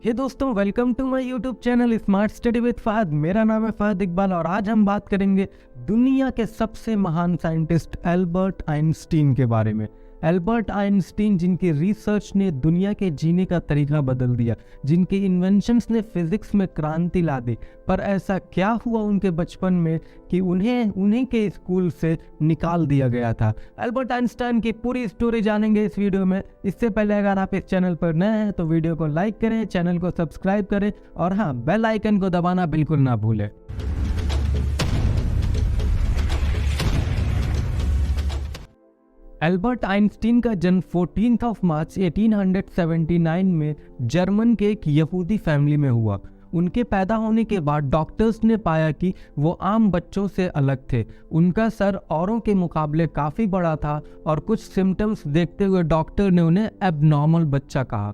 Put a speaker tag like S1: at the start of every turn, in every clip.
S1: हे दोस्तों, welcome to my YouTube channel smart study with Fahad. मेरा नाम है फहद इकबाल और आज हम बात करेंगे दुनिया के सबसे महान साइंटिस्ट एल्बर्ट आइंस्टीन के बारे में। एल्बर्ट आइंस्टीन, जिनकी रिसर्च ने दुनिया के जीने का तरीका बदल दिया, जिनके इन्वेंशंस ने फिजिक्स में क्रांति ला दी। पर ऐसा क्या हुआ उनके बचपन में कि उन्हीं के स्कूल से निकाल दिया गया था। एल्बर्ट आइंस्टाइन की पूरी स्टोरी जानेंगे इस वीडियो में। इससे पहले अगर आप इस चैनल पर नए हैं तो वीडियो को लाइक करें, चैनल को सब्सक्राइब करें और हाँ, बेल आइकन को दबाना बिल्कुल ना भूलें। एल्बर्ट आइंस्टीन का जन्म 14 मार्च 1879 में जर्मन के एक यहूदी फैमिली में हुआ। उनके पैदा होने के बाद डॉक्टर्स ने पाया कि वो आम बच्चों से अलग थे। उनका सर औरों के मुकाबले काफ़ी बड़ा था और कुछ सिम्टम्स देखते हुए डॉक्टर ने उन्हें एबनॉर्मल बच्चा कहा।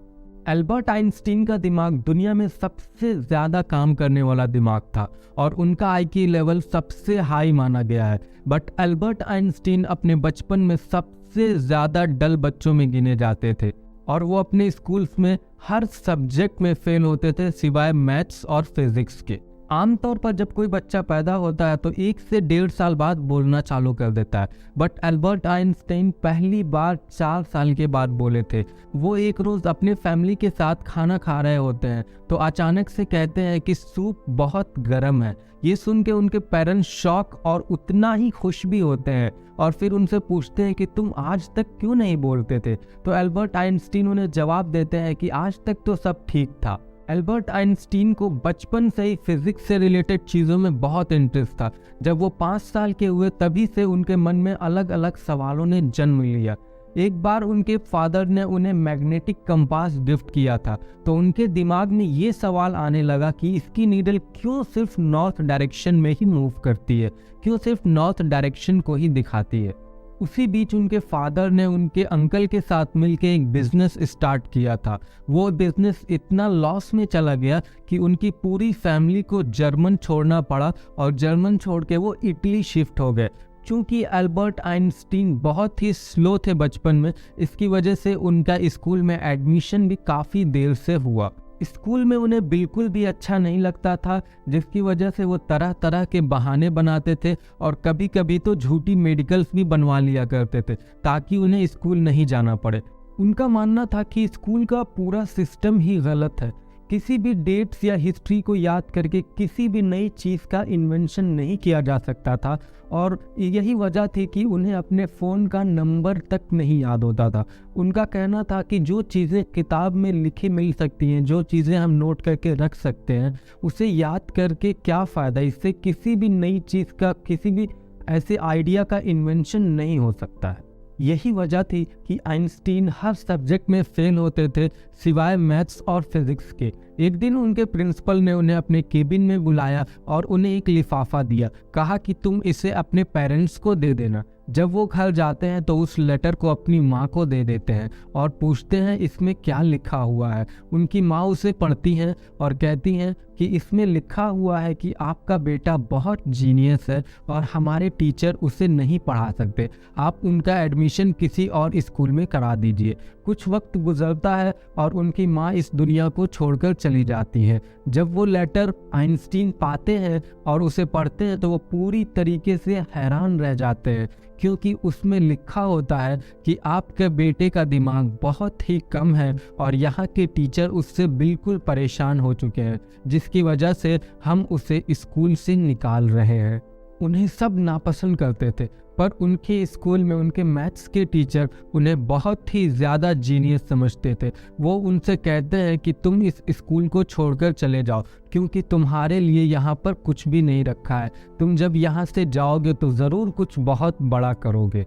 S1: एल्बर्ट आइंस्टीन का दिमाग दुनिया में सबसे ज़्यादा काम करने वाला दिमाग था और उनका आईक्यू लेवल सबसे हाई माना गया है। बट एल्बर्ट आइंस्टीन अपने बचपन में सबसे ज़्यादा डल बच्चों में गिने जाते थे और वो अपने स्कूल्स में हर सब्जेक्ट में फेल होते थे सिवाय मैथ्स और फिजिक्स के। आमतौर पर जब कोई बच्चा पैदा होता है तो 1 से 1.5 साल बाद बोलना चालू कर देता है, बट एल्बर्ट आइंस्टाइन पहली बार 4 साल के बाद बोले थे। वो एक रोज़ अपने फैमिली के साथ खाना खा रहे होते हैं तो अचानक से कहते हैं कि सूप बहुत गर्म है। ये सुन के उनके पेरेंट्स शॉक और उतना ही खुश भी होते हैं और फिर उनसे पूछते हैं कि तुम आज तक क्यों नहीं बोलते थे। तो एल्बर्ट आइंस्टीन उन्हें जवाब देते हैं कि आज तक तो सब ठीक था। एल्बर्ट आइंस्टीन को बचपन से ही फिजिक्स से रिलेटेड चीज़ों में बहुत इंटरेस्ट था। जब वो 5 साल के हुए तभी से उनके मन में अलग अलग सवालों ने जन्म लिया। एक बार उनके फादर ने उन्हें मैग्नेटिक कंपास गिफ्ट किया था तो उनके दिमाग में ये सवाल आने लगा कि इसकी नीडल क्यों सिर्फ नॉर्थ डायरेक्शन में ही मूव करती है, क्यों सिर्फ नॉर्थ डायरेक्शन को ही दिखाती है। उसी बीच उनके फादर ने उनके अंकल के साथ मिलकर एक बिजनेस स्टार्ट किया था। वो बिजनेस इतना लॉस में चला गया कि उनकी पूरी फैमिली को जर्मन छोड़ना पड़ा और जर्मन छोड़ के वो इटली शिफ्ट हो गए। चूँकि एल्बर्ट आइंस्टीन बहुत ही स्लो थे बचपन में, इसकी वजह से उनका स्कूल में एडमिशन भी काफ़ी देर से हुआ। स्कूल में उन्हें बिल्कुल भी अच्छा नहीं लगता था, जिसकी वजह से वो तरह तरह के बहाने बनाते थे और कभी कभी तो झूठी मेडिकल्स भी बनवा लिया करते थे ताकि उन्हें स्कूल नहीं जाना पड़े। उनका मानना था कि स्कूल का पूरा सिस्टम ही गलत है। किसी भी डेट्स या हिस्ट्री को याद करके किसी भी नई चीज़ का इन्वेंशन नहीं किया जा सकता था और यही वजह थी कि उन्हें अपने फ़ोन का नंबर तक नहीं याद होता था। उनका कहना था कि जो चीज़ें किताब में लिखी मिल सकती हैं, जो चीज़ें हम नोट करके रख सकते हैं, उसे याद करके क्या फ़ायदा। इससे किसी भी नई चीज़ का, किसी भी ऐसे आइडिया का इन्वेंशन नहीं हो सकता है। यही वजह थी कि आइंस्टीन हर सब्जेक्ट में फेल होते थे सिवाय मैथ्स और फिजिक्स के। एक दिन उनके प्रिंसिपल ने उन्हें अपने केबिन में बुलाया और उन्हें एक लिफाफा दिया। कहा कि तुम इसे अपने पेरेंट्स को दे देना। जब वो घर जाते हैं तो उस लेटर को अपनी माँ को दे देते हैं और पूछते हैं इसमें क्या लिखा हुआ है। उनकी माँ उसे पढ़ती हैं और कहती हैं कि इसमें लिखा हुआ है कि आपका बेटा बहुत जीनियस है और हमारे टीचर उसे नहीं पढ़ा सकते, आप उनका एडमिशन किसी और स्कूल में करा दीजिए। कुछ वक्त गुजरता है और उनकी माँ इस दुनिया को छोड़कर चली जाती हैं। जब वो लेटर आइंस्टीन पाते हैं और उसे पढ़ते हैं तो वो पूरी तरीके से हैरान रह जाते हैं, क्योंकि उसमें लिखा होता है कि आपके बेटे का दिमाग बहुत ही कम है और यहाँ के टीचर उससे बिल्कुल परेशान हो चुके हैं, जिसकी वजह से हम उसे स्कूल से निकाल रहे हैं। उन्हें सब नापसंद करते थे, पर उनके स्कूल में उनके मैथ्स के टीचर उन्हें बहुत ही ज़्यादा जीनियस समझते थे। वो उनसे कहते हैं कि तुम इस स्कूल को छोड़कर चले जाओ, क्योंकि तुम्हारे लिए यहाँ पर कुछ भी नहीं रखा है। तुम जब यहाँ से जाओगे तो ज़रूर कुछ बहुत बड़ा करोगे।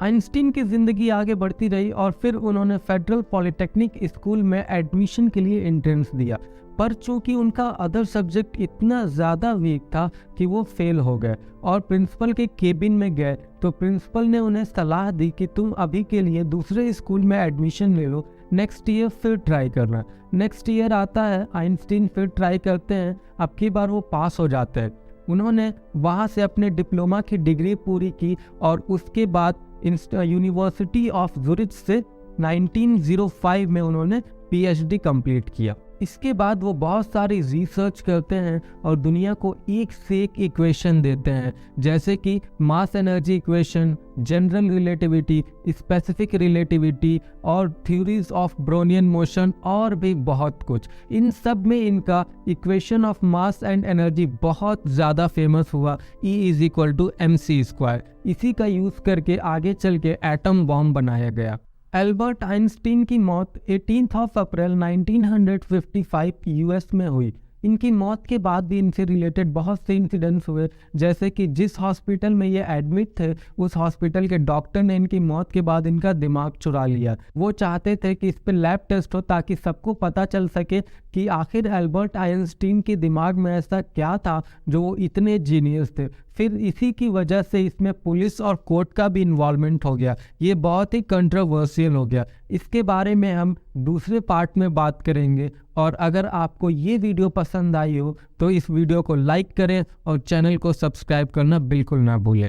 S1: आइंस्टीन की ज़िंदगी आगे बढ़ती रही और फिर उन्होंने फेडरल पॉलिटेक्निक स्कूल में एडमिशन के लिए एंट्रेंस दिया, पर चूंकि उनका अदर सब्जेक्ट इतना ज़्यादा वीक था कि वो फेल हो गए और प्रिंसिपल के केबिन में गए तो प्रिंसिपल ने उन्हें सलाह दी कि तुम अभी के लिए दूसरे स्कूल में एडमिशन ले लो, नेक्स्ट ईयर फिर ट्राई करना। नेक्स्ट ईयर आता है, आइंस्टीन फिर ट्राई करते हैं, अब की बार वो पास हो जाते हैं। उन्होंने वहाँ से अपने डिप्लोमा की डिग्री पूरी की और उसके बाद यूनिवर्सिटी ऑफ ज़ुरिच से 1905 में उन्होंने पीएचडी कंप्लीट किया। इसके बाद वो बहुत सारी रिसर्च करते हैं और दुनिया को एक से एक इक्वेशन देते हैं, जैसे कि mass energy equation, general relativity, specific relativity और थ्योरीज ऑफ ब्रोनियन मोशन और भी बहुत कुछ। इन सब में इनका equation of mass and energy बहुत ज़्यादा फेमस हुआ, E=mc²। इसी का यूज़ करके आगे चल के एटम बॉम्ब बनाया गया। एल्बर्ट आइंस्टीन की मौत 18 अप्रैल 1955 यूएस में हुई। इनकी मौत के बाद भी इनसे रिलेटेड बहुत से इंसिडेंट्स हुए, जैसे कि जिस हॉस्पिटल में ये एडमिट थे उस हॉस्पिटल के डॉक्टर ने इनकी मौत के बाद इनका दिमाग चुरा लिया। वो चाहते थे कि इस पर लैब टेस्ट हो ताकि सबको पता चल सके कि आखिर एल्बर्ट आइंस्टीन के दिमाग में ऐसा क्या था जो वो इतने जीनियस थे। फिर इसी की वजह से इसमें पुलिस और कोर्ट का भी इन्वॉल्वमेंट हो गया। ये बहुत ही कंट्रोवर्शियल हो गया। इसके बारे में हम दूसरे पार्ट में बात करेंगे। और अगर आपको ये वीडियो पसंद आई हो तो इस वीडियो को लाइक करें और चैनल को सब्सक्राइब करना बिल्कुल ना भूलें।